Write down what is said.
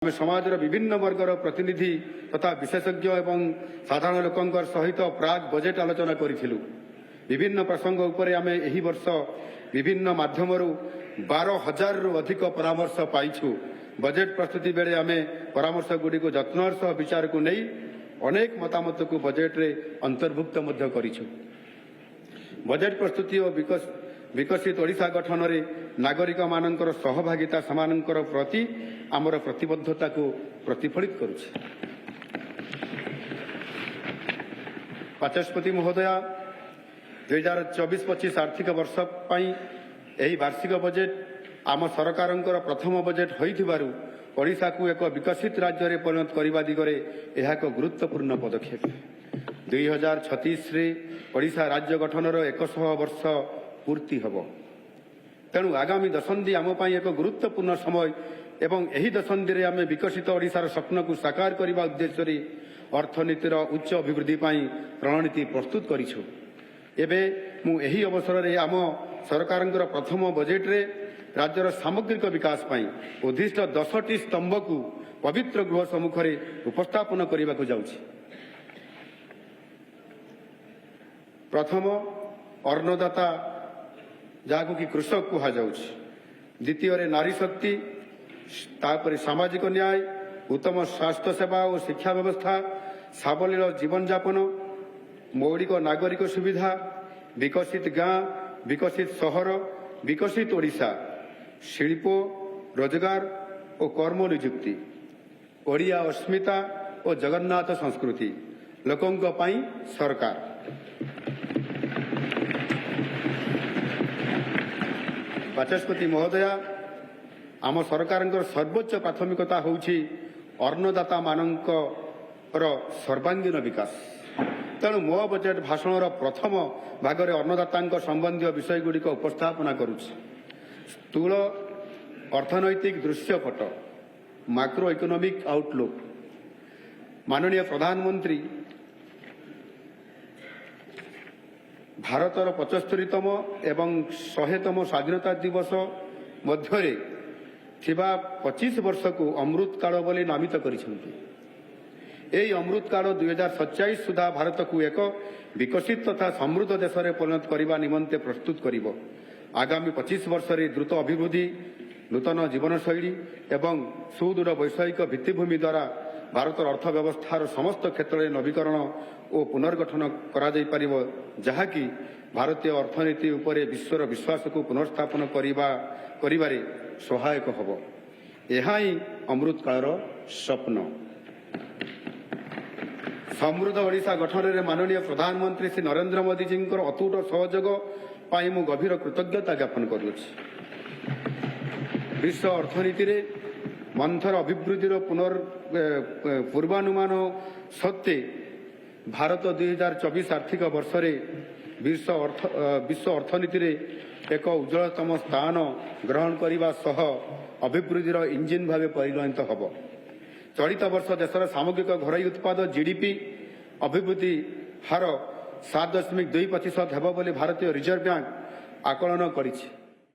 आम समाजर विभिन्न वर्गर प्रतिनिधि तथा विशेषज्ञ एवं साधारण लोकंकर सहित प्राग बजेट आलोचना करिथिलु। विभिन्न प्रसंग उपरे आमे एही वर्ष विभिन्न माध्यमरु 12,000 रु अधिक परामर्श पाइछु। बजेट प्रस्तुति बेले आमे परामर्श गुडी को जत्नर सह विचार को नहीं अनेक मतामत को बजेट रे अंतर्भुक्त मध्य करिछु। बजेट प्रस्तुति और विकसित ओडिशा गठन रे नागरिक मानकर सहभागिता समानकर प्रति आमर प्रतिबद्धता को प्रतिफलित करुछि। बाचस्पति महोदया 2024-25 आर्थिक वर्ष पई एही वार्षिक बजेट आम सरकारंकर प्रथम बजेट होइथिबारु ओडिशा को एक विकसित राज्य रे परिणत करिबा दिगरे एहा एक गुरुत्वपूर्ण पदक्षेप। 2036 रे ओडिशा राज्य गठनर 100 वर्ष पूर्ति हबो। तेणु आगामी दशंधि आम पई एक गुरुत्वपूर्ण समय एवं एही दशंधि रे आमे विकसित ओडिशार स्वप्न को साकार करने उद्देश्य रे अर्थनीतिर उच्च अभिवृद्धि पई रणनीति प्रस्तुत करिछु। एबे मु एही अवसर रे आम सरकारंकर प्रथम बजेट रे राज्यर सामग्रिक विकास पई उद्दिष्ट 10टी स्तंभ को पवित्र गृह सम्मुख रे उपस्थापन करने को जाउछि। प्रथम अन्नदाता जाको कि कृषक कहा जाउछि। द्वितीय रे नारी शक्ति, तापर सामाजिक न्याय, उत्तम स्वास्थ्य सेवा और शिक्षा व्यवस्था, सावलील जीवन यापन, मौलिक नागरिक सुविधा, विकसित गाँ, विकसित सहर, विकसित ओडिशा, शिल्प, रोजगार और कर्म नियुक्ति, ओडिया अस्मिता और जगन्नाथ संस्कृति, लोकों पई सरकार। बाचस्पति महोदया, आम सरकार सर्वोच्च प्राथमिकता होउछि अन्नदाता मानकर सर्वांगीन विकास। तेणु मो बजेट भाषण प्रथम भागरे अन्नदाता संबंधी विषय गुड़िक उपस्थापना करुछि। स्थूल अर्थनैतिक दृश्यपट, माक्रो इकोनॉमिक आउटलुक। माननीय प्रधानमंत्री भारतर 75तम एवं 100तम स्वाधीनता दिवस मध्यरे थिबा 25 वर्ष को अमृत काल बोली नामित करिसेंति। एई अमृत काल 2047 सुधा भारत को एक विकसित तथा समृद्ध देश रे परिणत करबा निमंते प्रस्तुत करिवो। आगामी 25 वर्ष रे द्रुत अभिवृद्धि, नूतन जीवनशैली एवं सुदृढ़ वैषयिक भित्तिभूमि द्वारा भारतर अर्थव्यवस्थार समस्त क्षेत्र में नवीकरण और पुनर्गठन करा जाई परिबो, जहाँकि भारतीय अर्थनीति उपरे विश्वर विश्वास को पुनर्स्थापन करिबारे सहायक हबो। एहा ही अमृत कालर स्वप्न। समृद्ध ओडिशा गठन में माननीय प्रधानमंत्री श्री नरेंद्र मोदी जी अतुट सहयोग पाई मु गभीर कृतज्ञता ज्ञापन करुछि। विश्व अर्थनीति रे मंथर अभिवृद्धिर पूर्वानुमान सत्वे भारत 2024 आर्थिक वर्ष रे विश्व अर्थनीति रे एक उज्ज्वलतम स्थान ग्रहण करने सह अभिवृद्धिर इंजिन भाव परिगणित हब। चलित वर्ष देशर सामग्रिक घरोई उत्पाद जीडीपी अभिवृद्धि हार 7.2% हेब बोली भारतीय रिजर्व बैंक आकलन करिछि।